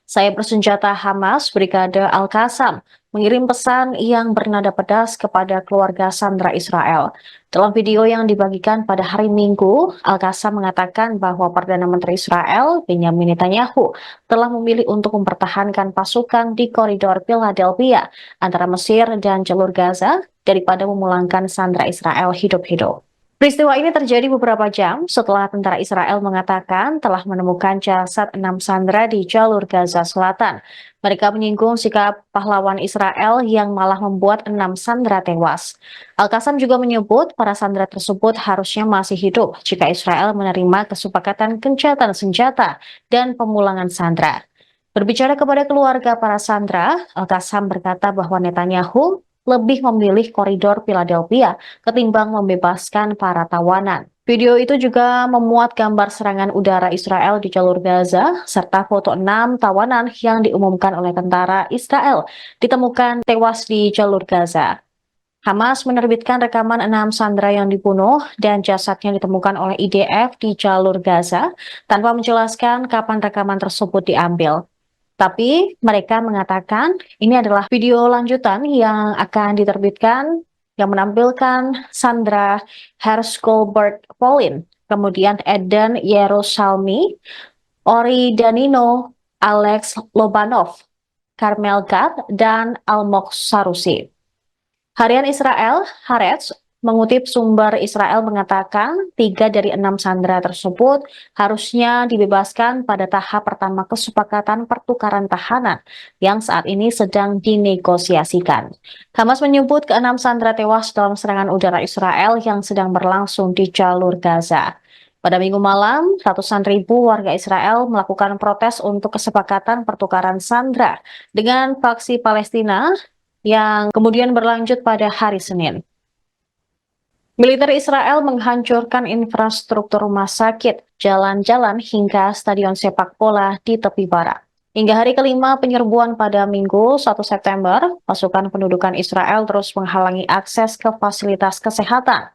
Saya bersenjata Hamas Brigade Al-Qassam mengirim pesan yang bernada pedas kepada keluarga sandera Israel. Dalam video yang dibagikan pada hari Minggu, Al-Qassam mengatakan bahwa Perdana Menteri Israel, Benyamin Netanyahu, telah memilih untuk mempertahankan pasukan di koridor Philadelphia antara Mesir dan jalur Gaza daripada memulangkan sandera Israel hidup-hidup. Peristiwa ini terjadi beberapa jam setelah tentara Israel mengatakan telah menemukan jasad 6 sandera di jalur Gaza Selatan. Mereka menyinggung sikap pahlawan Israel yang malah membuat 6 sandera tewas. Al-Qassam juga menyebut para sandera tersebut harusnya masih hidup jika Israel menerima kesepakatan gencatan senjata dan pemulangan sandera. Berbicara kepada keluarga para sandera, Al-Qassam berkata bahwa Netanyahu lebih memilih koridor Philadelphia ketimbang membebaskan para tawanan. Video itu juga memuat gambar serangan udara Israel di jalur Gaza, serta foto 6 tawanan yang diumumkan oleh tentara Israel ditemukan tewas di jalur Gaza. Hamas menerbitkan rekaman 6 sandera yang dibunuh dan jasadnya ditemukan oleh IDF di jalur Gaza tanpa menjelaskan kapan rekaman tersebut diambil. Tapi mereka mengatakan ini adalah video lanjutan yang akan diterbitkan yang menampilkan Sandra Hershgoldberg Pauline, kemudian Eden Yerusalmi, Ori Danino, Alex Lobanov, Carmel Gad, dan Almog Sarusi. Harian Israel, Haaretz, mengutip sumber Israel mengatakan 3 dari 6 sandera tersebut harusnya dibebaskan pada tahap pertama kesepakatan pertukaran tahanan yang saat ini sedang dinegosiasikan. Hamas menyebut ke-6 sandera tewas dalam serangan udara Israel yang sedang berlangsung di jalur Gaza. Pada Minggu malam, ratusan ribu warga Israel melakukan protes untuk kesepakatan pertukaran sandera dengan faksi Palestina yang kemudian berlanjut pada hari Senin. Militer Israel menghancurkan infrastruktur rumah sakit, jalan-jalan hingga stadion sepak bola di tepi barat. Hingga hari kelima penyerbuan pada Minggu 1 September, pasukan pendudukan Israel terus menghalangi akses ke fasilitas kesehatan.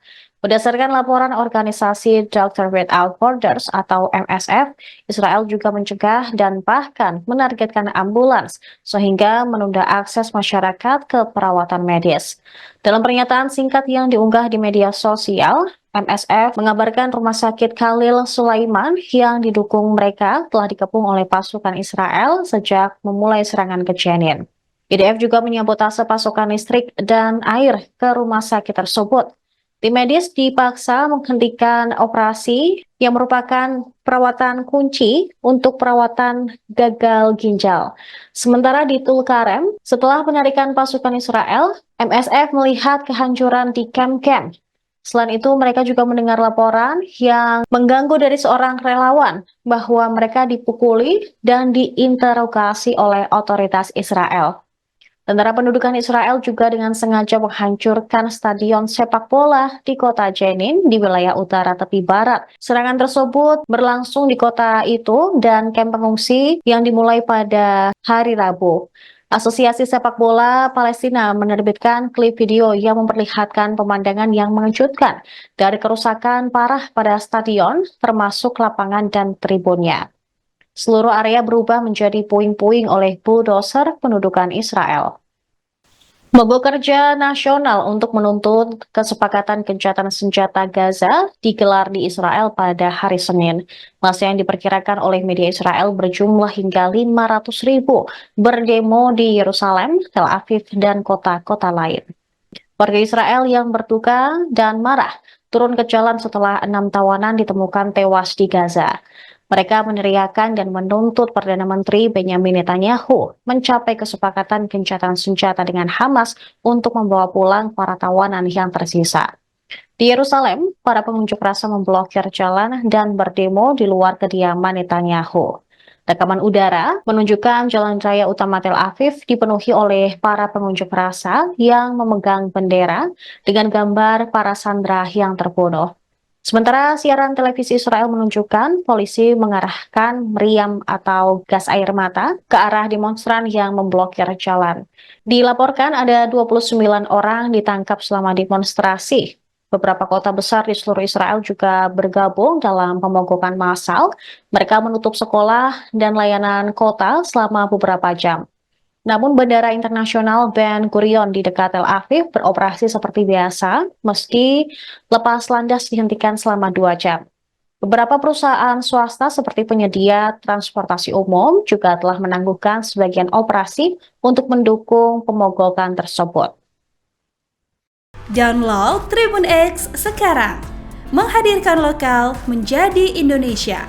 Berdasarkan laporan organisasi Doctor Without Borders atau MSF, Israel juga mencegah dan bahkan menargetkan ambulans sehingga menunda akses masyarakat ke perawatan medis. Dalam pernyataan singkat yang diunggah di media sosial, MSF mengabarkan rumah sakit Khalil Sulaiman yang didukung mereka telah dikepung oleh pasukan Israel sejak memulai serangan ke Jenin. IDF juga menyabotase pasokan listrik dan air ke rumah sakit tersebut. Tim medis dipaksa menghentikan operasi yang merupakan perawatan kunci untuk perawatan gagal ginjal. Sementara di Tulkarem, setelah penarikan pasukan Israel, MSF melihat kehancuran di kamp-kamp. Selain itu, mereka juga mendengar laporan yang mengganggu dari seorang relawan bahwa mereka dipukuli dan diinterogasi oleh otoritas Israel. Tentara pendudukan Israel juga dengan sengaja menghancurkan stadion sepak bola di kota Jenin di wilayah utara tepi barat. Serangan tersebut berlangsung di kota itu dan kamp pengungsi yang dimulai pada hari Rabu. Asosiasi Sepak Bola Palestina menerbitkan klip video yang memperlihatkan pemandangan yang mengejutkan dari kerusakan parah pada stadion, termasuk lapangan dan tribunnya. Seluruh area berubah menjadi puing-puing oleh bulldozer pendudukan Israel. Mogok kerja nasional untuk menuntut kesepakatan gencatan senjata Gaza digelar di Israel pada hari Senin. Masa yang diperkirakan oleh media Israel berjumlah hingga 500.000 berdemo di Yerusalem, Tel Aviv, dan kota-kota lain. Warga Israel yang berduka dan marah turun ke jalan setelah 6 tawanan ditemukan tewas di Gaza. Mereka meneriakan dan menuntut Perdana Menteri Benyamin Netanyahu mencapai kesepakatan gencatan senjata dengan Hamas untuk membawa pulang para tawanan yang tersisa. Di Yerusalem, para pengunjuk rasa memblokir jalan dan berdemo di luar kediaman Netanyahu. Rekaman udara menunjukkan jalan raya utama Tel Aviv dipenuhi oleh para pengunjuk rasa yang memegang bendera dengan gambar para sandera yang terbunuh. Sementara siaran televisi Israel menunjukkan polisi mengarahkan meriam atau gas air mata ke arah demonstran yang memblokir jalan. Dilaporkan ada 29 orang ditangkap selama demonstrasi. Beberapa kota besar di seluruh Israel juga bergabung dalam pemogokan massal. Mereka menutup sekolah dan layanan kota selama beberapa jam. Namun Bandara Internasional Ben Gurion di dekat Tel Aviv beroperasi seperti biasa, meski lepas landas dihentikan selama 2 jam. Beberapa perusahaan swasta seperti penyedia transportasi umum juga telah menangguhkan sebagian operasi untuk mendukung pemogokan tersebut. Download Tribun X sekarang, menghadirkan lokal menjadi Indonesia.